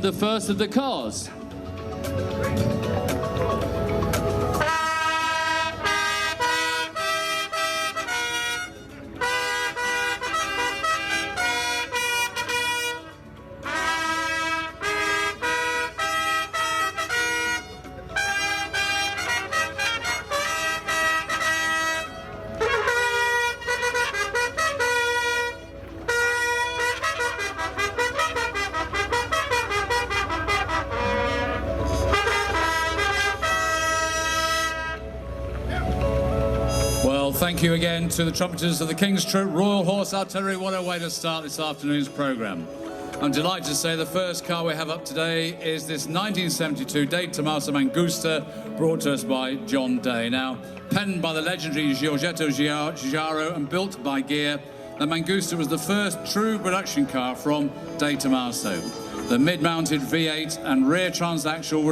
the first of the cars. Thank you again to the trumpeters of the King's Troop, Royal Horse Artillery. What a way to start this afternoon's programme. I'm delighted to say the first car we have up today is this 1972 De Tomaso Mangusta, brought to us by John Day. Now, penned by the legendary Giorgetto Giugiaro and built by Ghia, the Mangusta was the first true production car from De Tomaso. The mid-mounted V8 and rear transaxle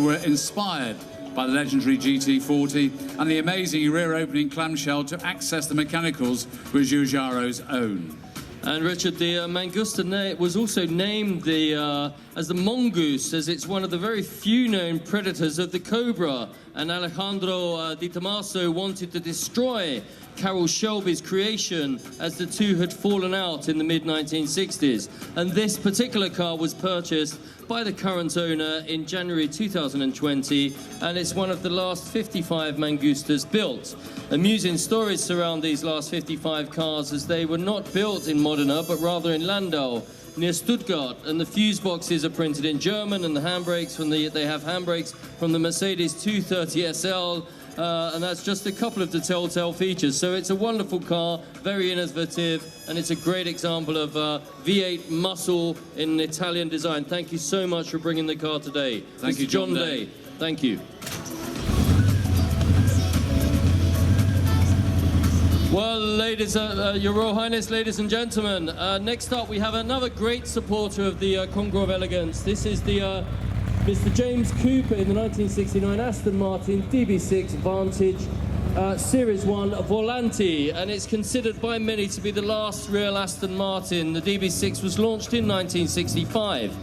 were inspired by the legendary GT40, and the amazing rear-opening clamshell to access the mechanicals was Giugiaro's own. And Richard, the Mangusta was also named as the mongoose, as it's one of the very few known predators of the cobra. And Alejandro Di Tommaso wanted to destroy Carroll Shelby's creation as the two had fallen out in the mid-1960s. And this particular car was purchased by the current owner in January 2020, and it's one of the last 55 Mangustas built. Amusing stories surround these last 55 cars, as they were not built in Modena, but rather in Landau, near Stuttgart, and the fuse boxes are printed in German, and the handbrakes they have handbrakes from the Mercedes 230 SL, and that's just a couple of the telltale features. So it's a wonderful car, very innovative, and it's a great example of V8 muscle in Italian design. Thank you so much for bringing the car today. Thank you, John Day. Thank you. Well, ladies, Your Royal Highness, ladies and gentlemen, next up we have another great supporter of the Concours of Elegance. This is the Mr. James Cooper in the 1969 Aston Martin DB6 Vantage Series 1 Volante, and it's considered by many to be the last real Aston Martin. The DB6 was launched in 1965.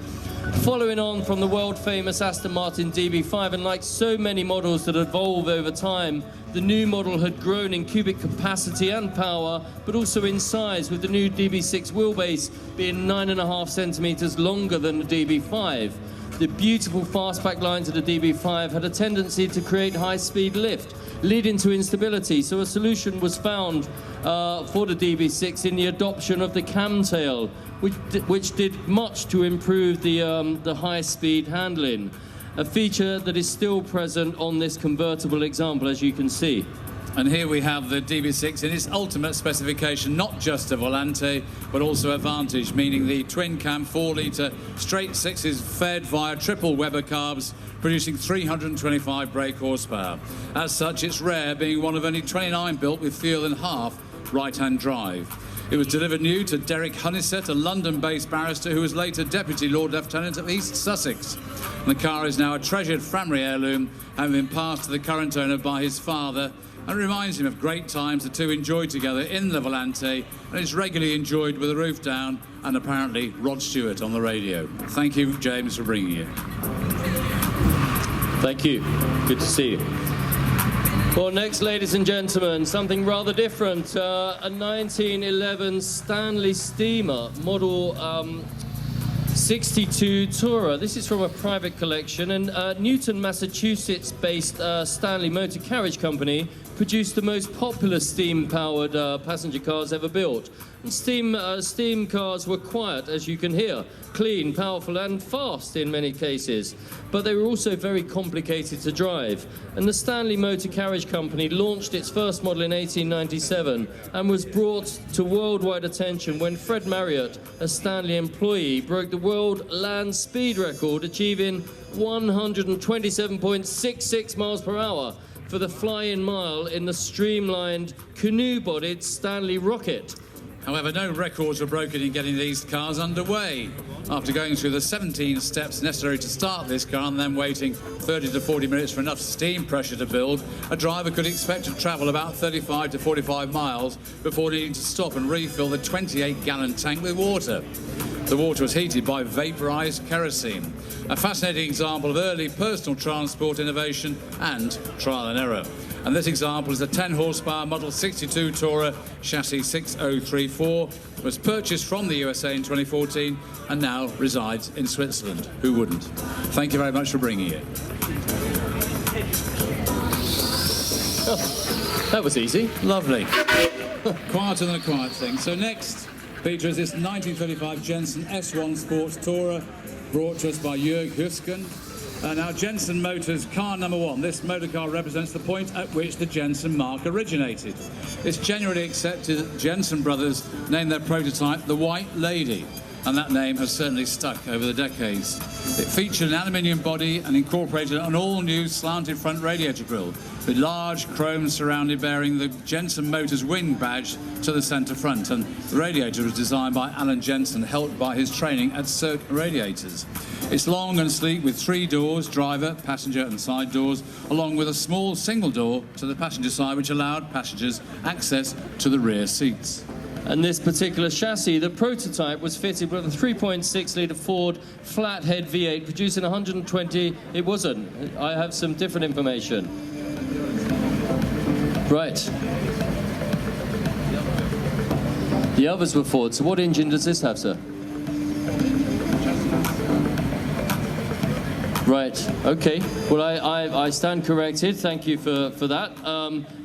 Following on from the world-famous Aston Martin DB5, and like so many models that evolve over time, the new model had grown in cubic capacity and power, but also in size, with the new DB6 wheelbase being 9.5 centimetres longer than the DB5. The beautiful fastback lines of the DB5 had a tendency to create high-speed lift, leading to instability, so a solution was found for the DB6 in the adoption of the camtail, which did much to improve the high-speed handling, a feature that is still present on this convertible example, as you can see. And here we have the DB6 in its ultimate specification, not just a Volante, but also a Vantage, meaning the twin-cam 4-litre straight sixes fed via triple Weber carbs, producing 325 brake horsepower. As such, it's rare, being one of only 29 built with fewer than half right-hand drive. It was delivered new to Derek Honeysett, a London-based barrister who was later Deputy Lord Lieutenant of East Sussex. And the car is now a treasured family heirloom, having been passed to the current owner by his father, and reminds him of great times the two enjoyed together in the Volante, and it's regularly enjoyed with the roof down and apparently Rod Stewart on the radio. Thank you, James, for bringing it. Thank you. Good to see you. Well, next, ladies and gentlemen, something rather different. A 1911 Stanley Steemer, model 62 Tourer. This is from a private collection, and Newton, Massachusetts-based Stanley Motor Carriage Company produced the most popular steam-powered passenger cars ever built. And steam cars were quiet, as you can hear, clean, powerful, and fast in many cases. But they were also very complicated to drive. And the Stanley Motor Carriage Company launched its first model in 1897 and was brought to worldwide attention when Fred Marriott, a Stanley employee, broke the world land speed record, achieving 127.66 miles per hour for the fly-in mile in the streamlined, canoe-bodied Stanley Rocket. However, no records were broken in getting these cars underway. After going through the 17 steps necessary to start this car and then waiting 30 to 40 minutes for enough steam pressure to build, a driver could expect to travel about 35 to 45 miles before needing to stop and refill the 28-gallon tank with water. The water was heated by vaporized kerosene. A fascinating example of early personal transport innovation and trial and error. And this example is a 10 horsepower Model 62 Tourer chassis 6034, was purchased from the USA in 2014 and now resides in Switzerland. Who wouldn't? Thank you very much for bringing it. Oh, that was easy. Lovely. Quieter than a quiet thing. So next, Peter, is this 1935 Jensen S1 Sports Tourer, brought to us by Jörg Husken. Now, Jensen Motors car number 1. This motor car represents the point at which the Jensen mark originated. It's generally accepted that Jensen brothers named their prototype the White Lady, and that name has certainly stuck over the decades. It featured an aluminium body and incorporated an all-new slanted front radiator grille with large chrome surrounded bearing the Jensen Motors wing badge to the centre front, and the radiator was designed by Alan Jensen, helped by his training at Cirque Radiators. It's long and sleek with 3 doors, driver, passenger and side doors, along with a small single door to the passenger side which allowed passengers access to the rear seats. And this particular chassis, the prototype, was fitted with a 3.6-litre Ford flathead V8 producing 120. It wasn't. I have some different information. Right. The others were Ford. So what engine does this have, sir? Right, okay. Well, I stand corrected. Thank you for that.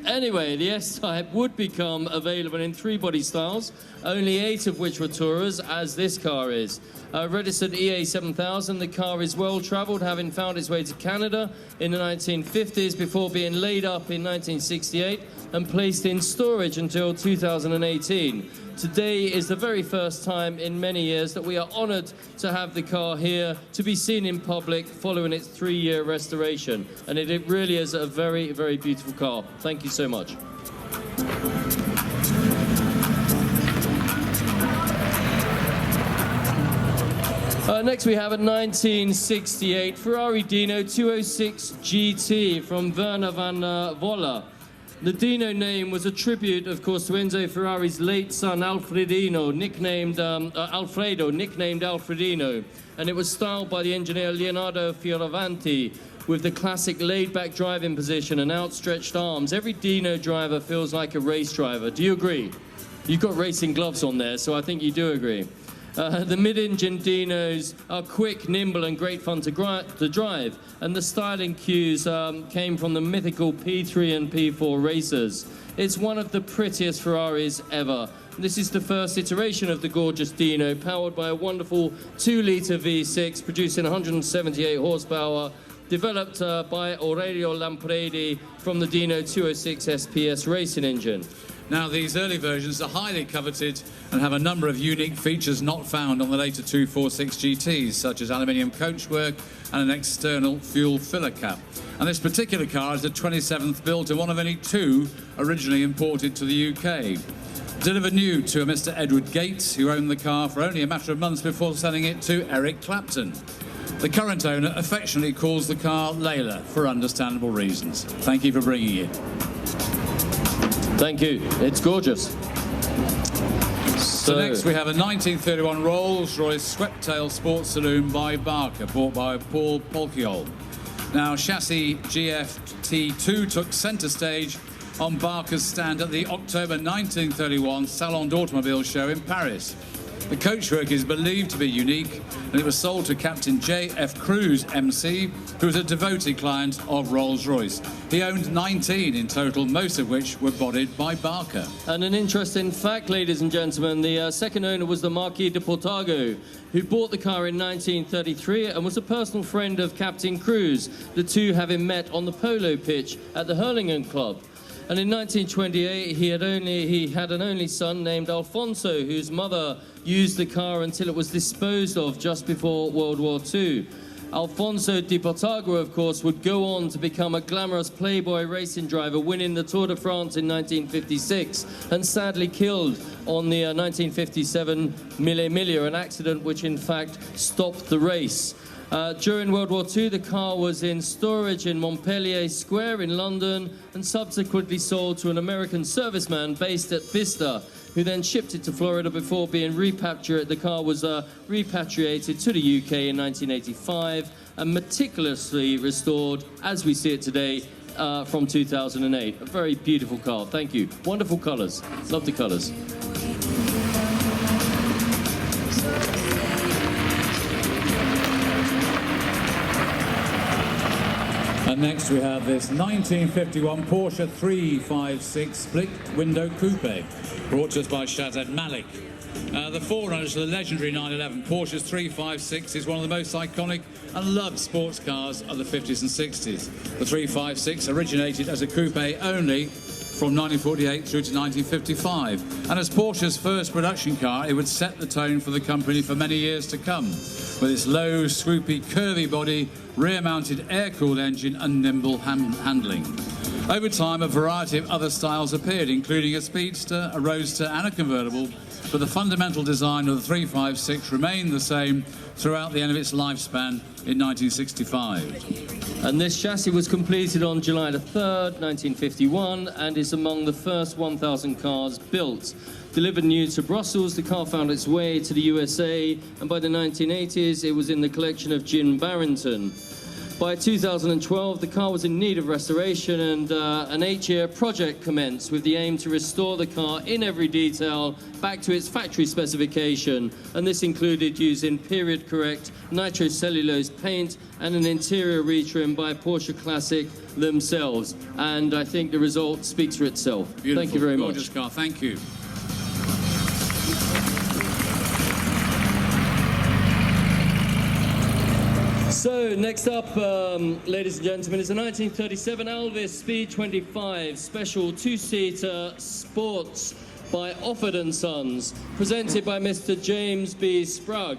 Anyway, the S-Type would become available in 3 body styles, only 8 of which were Tourers, as this car is. Registered EA7000, the car is well-travelled, having found its way to Canada in the 1950s before being laid up in 1968 and placed in storage until 2018. Today is the very first time in many years that we are honoured to have the car here to be seen in public following its 3-year restoration. And it really is a very, very beautiful car. Thank you so much. Next we have a 1968 Ferrari Dino 206 GT from Werner van Voller. The Dino name was a tribute, of course, to Enzo Ferrari's late son Alfredo, nicknamed Alfredino, and it was styled by the engineer Leonardo Fioravanti with the classic laid-back driving position and outstretched arms. Every Dino driver feels like a race driver. Do you agree? You've got racing gloves on there, so I think you do agree. The mid-engine Dinos are quick, nimble and great fun to drive, and the styling cues came from the mythical P3 and P4 racers. It's one of the prettiest Ferraris ever. This is the first iteration of the gorgeous Dino, powered by a wonderful 2-litre V6 producing 178 horsepower, developed by Aurelio Lampredi from the Dino 206 SPS racing engine. Now, these early versions are highly coveted and have a number of unique features not found on the later 246 GTs, such as aluminium coachwork and an external fuel filler cap. And this particular car is the 27th built and one of only 2 originally imported to the UK. Delivered new to a Mr. Edward Gates, who owned the car for only a matter of months before selling it to Eric Clapton. The current owner affectionately calls the car Layla for understandable reasons. Thank you for bringing it. Thank you. It's gorgeous. So next we have a 1931 Rolls-Royce Swept-Tail Sports Saloon by Barker, bought by Paul Polkiol. Now, chassis GFT2 took centre stage on Barker's stand at the October 1931 Salon d'Automobile show in Paris. The coachwork is believed to be unique, and it was sold to Captain J.F. Cruz, MC, who was a devoted client of Rolls-Royce. He owned 19 in total, most of which were bodied by Barker. And an interesting fact, ladies and gentlemen, the second owner was the Marquis de Portago, who bought the car in 1933 and was a personal friend of Captain Cruz, the two having met on the polo pitch at the Hurlingham Club. And in 1928, he had an only son named Alfonso, whose mother used the car until it was disposed of just before World War II. Alfonso de Portago, of course, would go on to become a glamorous playboy racing driver, winning the Tour de France in 1956, and sadly killed on the 1957 Mille Miglia, an accident which in fact stopped the race. During World War II, the car was in storage in Montpellier Square in London and subsequently sold to an American serviceman based at Bicester who then shipped it to Florida before being repatriated. The car was repatriated to the UK in 1985 and meticulously restored as we see it today from 2008. A very beautiful car. Thank you. Wonderful colours. Love the colours. And next we have this 1951 Porsche 356 split window coupe, brought to us by Shazad Malik. The forerunner to the legendary 911 Porsche's 356 is one of the most iconic and loved sports cars of the 50s and 60s. The 356 originated as a coupe only from 1948 through to 1955, and as Porsche's first production car, it would set the tone for the company for many years to come, with its low, swoopy, curvy body, rear-mounted air-cooled engine and nimble handling. Over time, a variety of other styles appeared, including a speedster, a roadster and a convertible, but the fundamental design of the 356 remained the same throughout the end of its lifespan in 1965. And this chassis was completed on July the 3rd, 1951, and is among the first 1,000 cars built. Delivered new to Brussels, the car found its way to the USA, and by the 1980s, it was in the collection of Jim Barrington. By 2012, the car was in need of restoration, and an 8-year project commenced with the aim to restore the car in every detail back to its factory specification. And this included using period-correct nitrocellulose paint and an interior retrim by Porsche Classic themselves. And I think the result speaks for itself. Beautiful. Thank you very much. Gorgeous car. Thank you. So, next up, ladies and gentlemen, is a 1937 Alvis Speed 25 special two-seater sports by Offord & Sons, presented by Mr. James B. Sprague.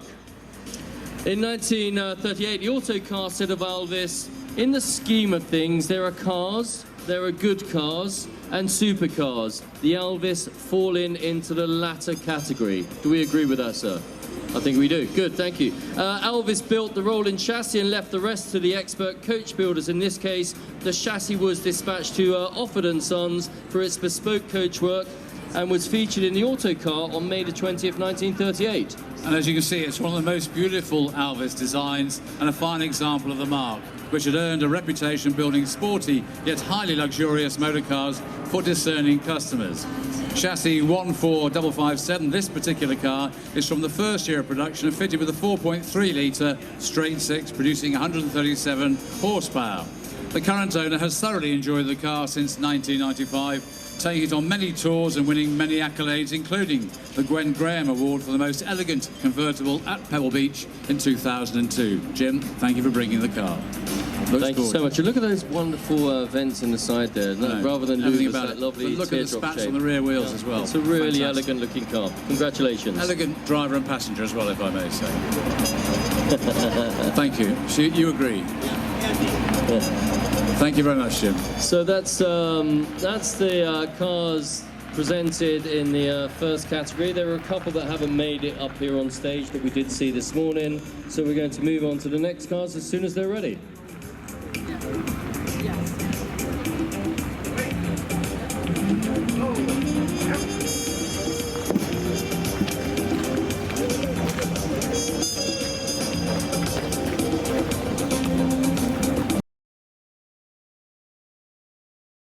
In 1938, the autocar said of Alvis, in the scheme of things, there are cars, there are good cars, and supercars. The Alvis falling into the latter category. Do we agree with that, sir? I think we do. Good, thank you. Alvis built the rolling chassis and left the rest to the expert coach builders. In this case, the chassis was dispatched to Offord & Sons for its bespoke coach work and was featured in the autocar on May the 20th, 1938. And as you can see, it's one of the most beautiful Alvis designs and a fine example of the mark, which had earned a reputation building sporty yet highly luxurious motor cars for discerning customers. Chassis 14557, this particular car is from the first year of production and fitted with a 4.3-litre straight six, producing 137 horsepower. The current owner has thoroughly enjoyed the car since 1995, taking it on many tours and winning many accolades, including the Gwen Graham Award for the most elegant convertible at Pebble Beach in 2002. Jim, thank you for bringing the car. Thank you so much. Look at those wonderful vents in the side there. Rather than lose that lovely look at the spats shape on the rear wheels as well. It's a really elegant looking car. Congratulations. Elegant driver and passenger as well, if I may say. Thank you. So you agree? Yeah. Thank you very much, Jim. So that's the cars presented in the first category. There are a couple that haven't made it up here on stage that we did see this morning. So we're going to move on to the next cars as soon as they're ready.